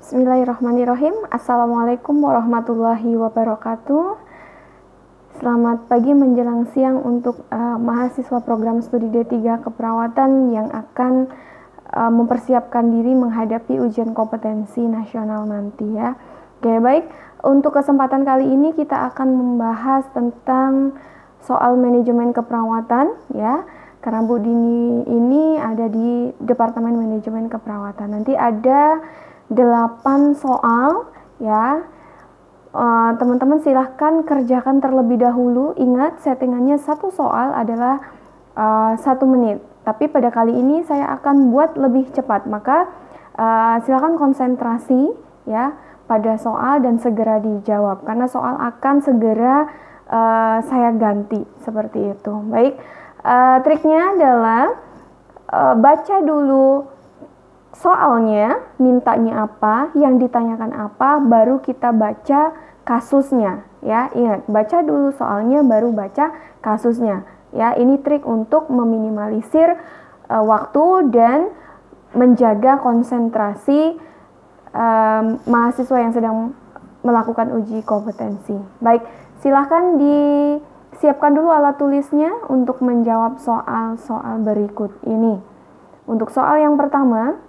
Bismillahirrahmanirrahim. Assalamualaikum warahmatullahi wabarakatuh. Selamat pagi menjelang siang untuk mahasiswa program studi D3 keperawatan yang akan mempersiapkan diri menghadapi ujian kompetensi nasional nanti ya. Oke, baik. Untuk kesempatan kali ini kita akan membahas tentang soal manajemen keperawatan ya. Karena Bu Dini ini ada di Departemen Manajemen Keperawatan. Nanti ada 8 soal ya. Teman-teman silahkan kerjakan terlebih dahulu. Ingat settingannya satu soal adalah 1 menit. Tapi pada kali ini saya akan buat lebih cepat. Maka silahkan konsentrasi ya pada soal dan segera dijawab. Karena soal akan segera saya ganti seperti itu. Baik, triknya adalah baca dulu soalnya, mintanya apa, yang ditanyakan apa, baru kita baca kasusnya ya. Ingat, baca dulu soalnya baru baca kasusnya ya. Ini trik untuk meminimalisir waktu dan menjaga konsentrasi mahasiswa yang sedang melakukan uji kompetensi. Baik, silahkan disiapkan dulu alat tulisnya untuk menjawab soal-soal berikut ini. Untuk soal yang pertama,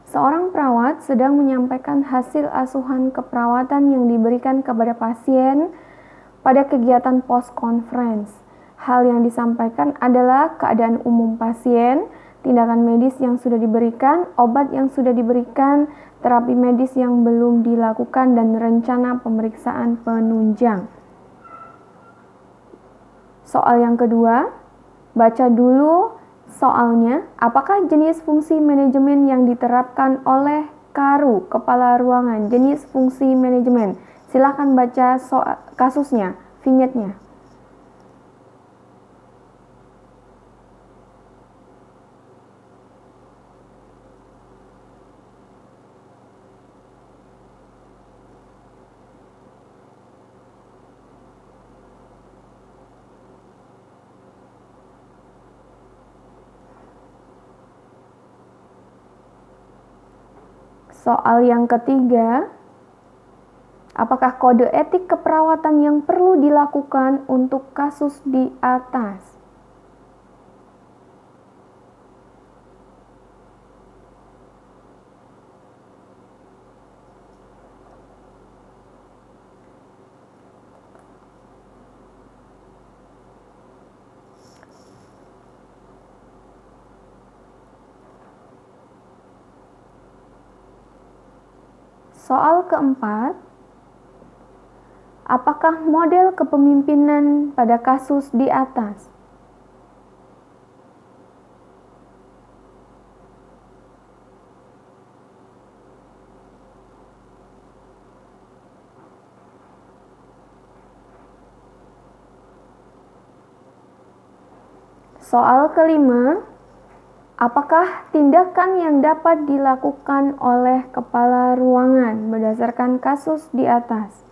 seorang perawat sedang menyampaikan hasil asuhan keperawatan yang diberikan kepada pasien pada kegiatan post-conference. Hal yang disampaikan adalah keadaan umum pasien, tindakan medis yang sudah diberikan, obat yang sudah diberikan, terapi medis yang belum dilakukan, dan rencana pemeriksaan penunjang. Soal yang kedua, baca dulu soalnya, apakah jenis fungsi manajemen yang diterapkan oleh KARU, Kepala Ruangan, jenis fungsi manajemen. Silahkan baca kasusnya, vignetnya. Soal yang ketiga, apakah kode etik keperawatan yang perlu dilakukan untuk kasus di atas? Soal keempat, apakah model kepemimpinan pada kasus di atas? Soal kelima, apakah tindakan yang dapat dilakukan oleh kepala ruangan berdasarkan kasus di atas?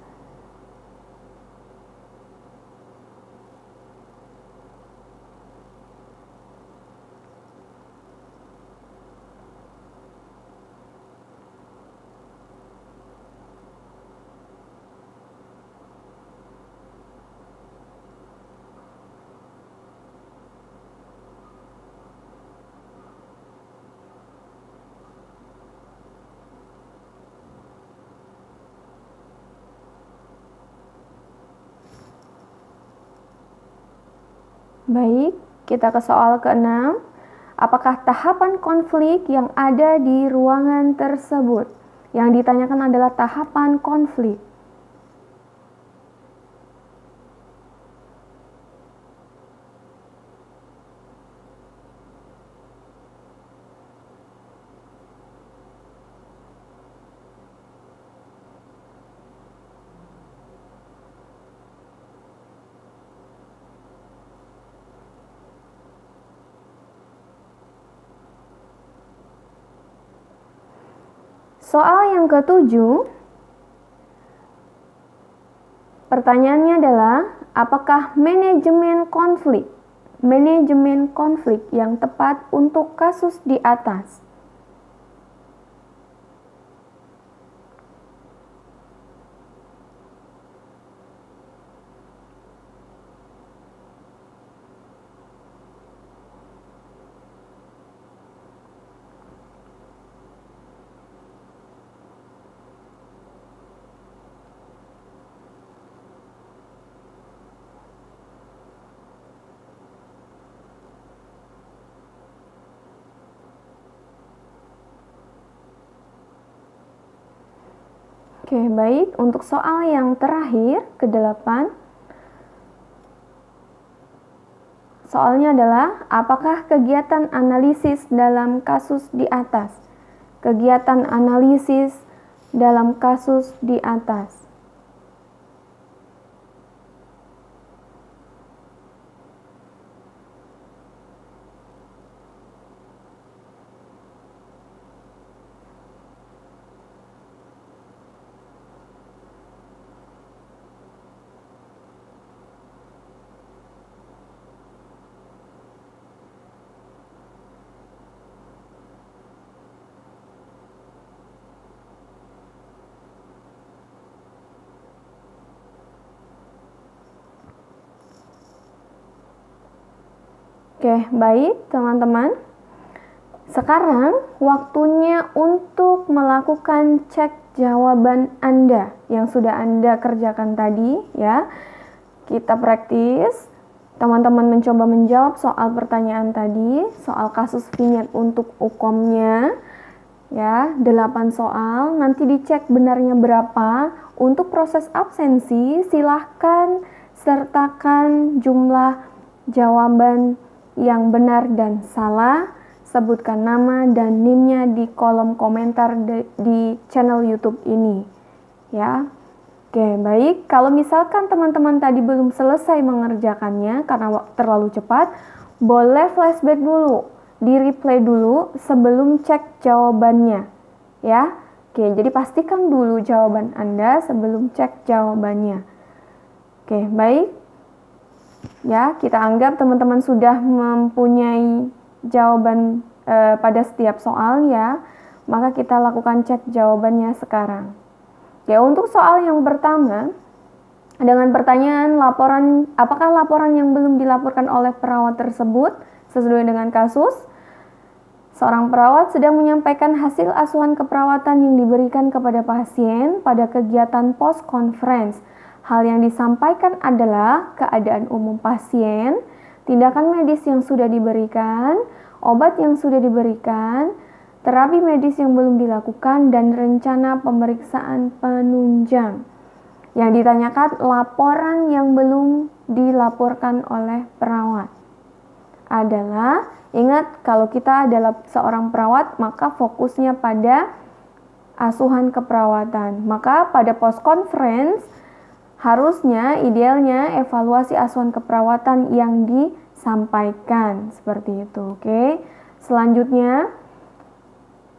Baik, kita ke soal ke-6. Apakah tahapan konflik yang ada di ruangan tersebut? Yang ditanyakan adalah tahapan konflik. Soal yang ke-7, pertanyaannya adalah Apakah manajemen konflik yang tepat untuk kasus di atas? Oke, baik. Untuk soal yang terakhir, ke-8. Soalnya adalah, apakah kegiatan analisis dalam kasus di atas? Kegiatan analisis dalam kasus di atas. Oke, baik teman-teman. Sekarang waktunya untuk melakukan cek jawaban Anda yang sudah Anda kerjakan tadi ya. Kita praktis. Teman-teman mencoba menjawab soal pertanyaan tadi, soal kasus vinyet untuk UKOM-nya. Ya, 8 soal, nanti dicek benarnya berapa. Untuk proses absensi, silahkan sertakan jumlah jawaban yang benar dan salah, sebutkan nama dan NIM-nya di kolom komentar di channel YouTube ini. Ya. Oke, baik. Kalau misalkan teman-teman tadi belum selesai mengerjakannya karena terlalu cepat, boleh flashback dulu, di replay dulu sebelum cek jawabannya. Ya. Oke, jadi pastikan dulu jawaban Anda sebelum cek jawabannya. Oke, baik. Ya, kita anggap teman-teman sudah mempunyai jawaban pada setiap soal ya. Maka kita lakukan cek jawabannya sekarang. Ya, untuk soal yang pertama, dengan pertanyaan apakah laporan yang belum dilaporkan oleh perawat tersebut sesuai dengan kasus? Seorang perawat sedang menyampaikan hasil asuhan keperawatan yang diberikan kepada pasien pada kegiatan post conference. Hal yang disampaikan adalah keadaan umum pasien, tindakan medis yang sudah diberikan, obat yang sudah diberikan, terapi medis yang belum dilakukan, dan rencana pemeriksaan penunjang. Yang ditanyakan laporan yang belum dilaporkan oleh perawat adalah, ingat kalau kita adalah seorang perawat maka fokusnya pada asuhan keperawatan. Maka pada post conference harusnya idealnya evaluasi asuhan keperawatan yang disampaikan seperti itu. Oke. Selanjutnya,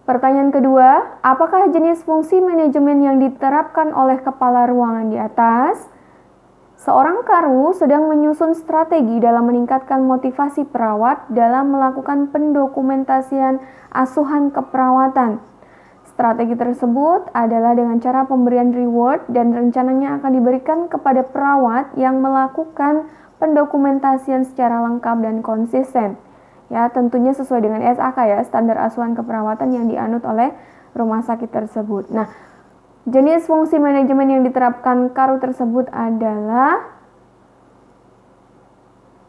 pertanyaan kedua, apakah jenis fungsi manajemen yang diterapkan oleh kepala ruangan di atas? Seorang karu sedang menyusun strategi dalam meningkatkan motivasi perawat dalam melakukan pendokumentasian asuhan keperawatan. Strategi tersebut adalah dengan cara pemberian reward dan rencananya akan diberikan kepada perawat yang melakukan pendokumentasian secara lengkap dan konsisten. Ya, tentunya sesuai dengan SAK ya, standar asuhan keperawatan yang dianut oleh rumah sakit tersebut. Nah, jenis fungsi manajemen yang diterapkan karu tersebut adalah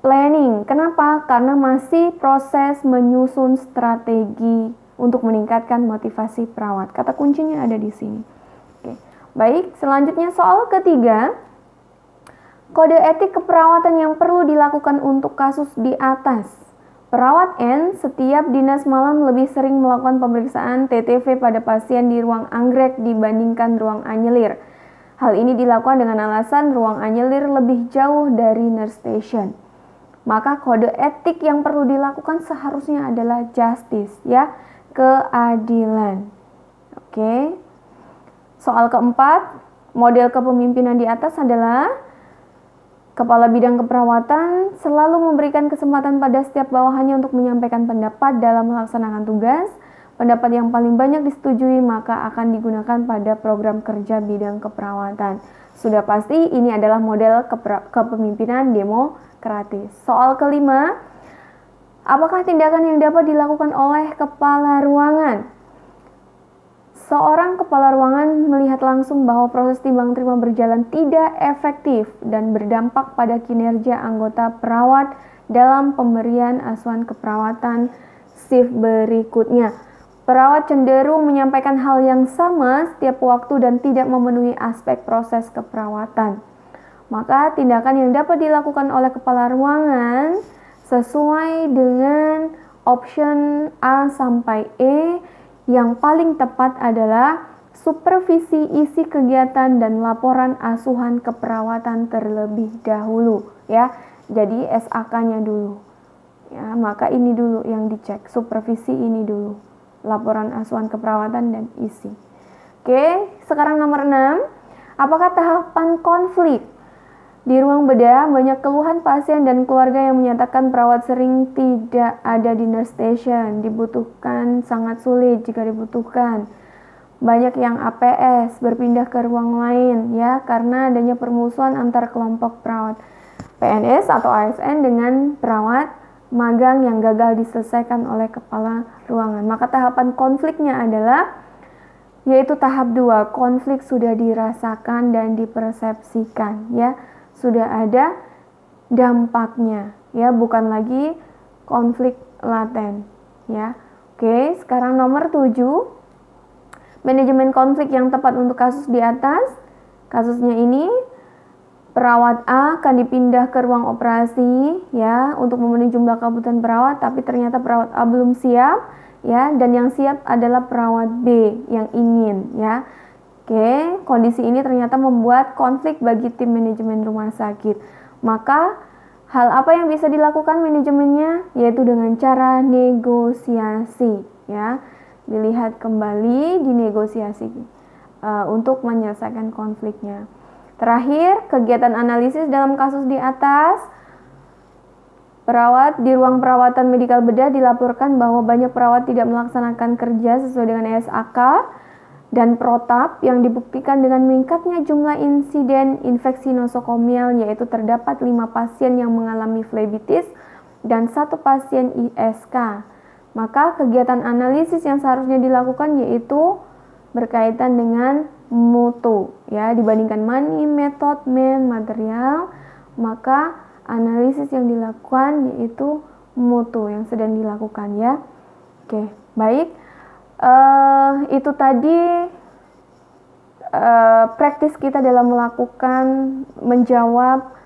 planning. Kenapa? Karena masih proses menyusun strategi untuk meningkatkan motivasi perawat. Kata kuncinya ada di sini. Oke. Baik, selanjutnya soal ketiga. Kode etik keperawatan yang perlu dilakukan untuk kasus di atas. Perawat N setiap dinas malam lebih sering melakukan pemeriksaan TTV pada pasien di ruang anggrek dibandingkan ruang anyelir. Hal ini dilakukan dengan alasan ruang anyelir lebih jauh dari nurse station. Maka kode etik yang perlu dilakukan seharusnya adalah justice ya, keadilan. Oke. Soal keempat, model kepemimpinan di atas adalah Kepala Bidang Keperawatan selalu memberikan kesempatan pada setiap bawahannya untuk menyampaikan pendapat dalam melaksanakan tugas. Pendapat yang paling banyak disetujui maka akan digunakan pada program kerja bidang keperawatan. Sudah pasti ini adalah model kepemimpinan demokratis. Soal kelima, apakah tindakan yang dapat dilakukan oleh kepala ruangan? Seorang kepala ruangan melihat langsung bahwa proses timbang terima berjalan tidak efektif dan berdampak pada kinerja anggota perawat dalam pemberian asuhan keperawatan shift berikutnya. Perawat cenderung menyampaikan hal yang sama setiap waktu dan tidak memenuhi aspek proses keperawatan. Maka tindakan yang dapat dilakukan oleh kepala ruangan sesuai dengan option A sampai E. Yang paling tepat adalah supervisi isi kegiatan dan laporan asuhan keperawatan terlebih dahulu, ya. Jadi SAK-nya dulu. Ya, maka ini dulu yang dicek, supervisi ini dulu. Laporan asuhan keperawatan dan isi. Oke, sekarang nomor 6. Apakah tahapan konflik? Di ruang bedah, banyak keluhan pasien dan keluarga yang menyatakan perawat sering tidak ada di nurse station, dibutuhkan sangat sulit jika dibutuhkan. Banyak yang APS berpindah ke ruang lain ya karena adanya permusuhan antar kelompok perawat PNS atau ASN dengan perawat magang yang gagal diselesaikan oleh kepala ruangan. Maka tahapan konfliknya adalah yaitu tahap 2, konflik sudah dirasakan dan dipersepsikan ya. Sudah ada dampaknya ya, bukan lagi konflik laten ya. Oke, sekarang nomor 7. Manajemen konflik yang tepat untuk kasus di atas. Kasusnya ini perawat A akan dipindah ke ruang operasi ya untuk memenuhi jumlah kebutuhan perawat, tapi ternyata perawat A belum siap ya, dan yang siap adalah perawat B yang ingin ya. Oke, kondisi ini ternyata membuat konflik bagi tim manajemen rumah sakit. Maka, hal apa yang bisa dilakukan manajemennya? Yaitu dengan cara negosiasi, ya. Dilihat kembali, dinegosiasi untuk menyelesaikan konfliknya. Terakhir, kegiatan analisis dalam kasus di atas. Perawat di ruang perawatan medikal bedah dilaporkan bahwa banyak perawat tidak melaksanakan kerja sesuai dengan SAK dan protap yang dibuktikan dengan meningkatnya jumlah insiden infeksi nosokomial, yaitu terdapat 5 pasien yang mengalami flebitis dan 1 pasien ISK. Maka kegiatan analisis yang seharusnya dilakukan yaitu berkaitan dengan mutu ya, dibandingkan money, method, man, material. Maka analisis yang dilakukan yaitu mutu yang sedang dilakukan ya. Oke, baik. Itu tadi praktis kita dalam menjawab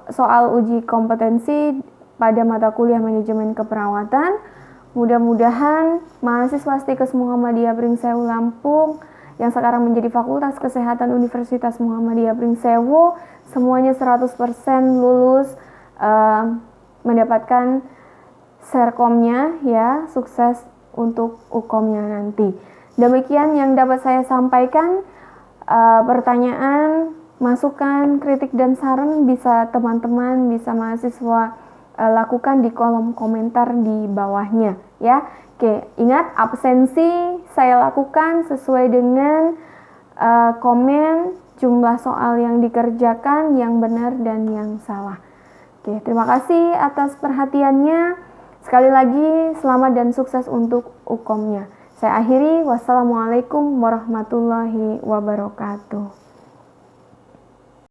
soal uji kompetensi pada mata kuliah manajemen keperawatan. Mudah-mudahan mahasiswa Stikes Muhammadiyah Pringsewu Lampung yang sekarang menjadi Fakultas Kesehatan Universitas Muhammadiyah Pringsewu semuanya 100% lulus mendapatkan serkomnya ya, sukses untuk UKOM-nya nanti. Demikian yang dapat saya sampaikan. Pertanyaan, masukan, kritik dan saran bisa teman-teman, bisa mahasiswa lakukan di kolom komentar di bawahnya ya. Oke, ingat absensi saya lakukan sesuai dengan komen jumlah soal yang dikerjakan, yang benar dan yang salah. Oke, terima kasih atas perhatiannya. Sekali lagi, selamat dan sukses untuk UKOM-nya. Saya akhiri, wassalamualaikum warahmatullahi wabarakatuh.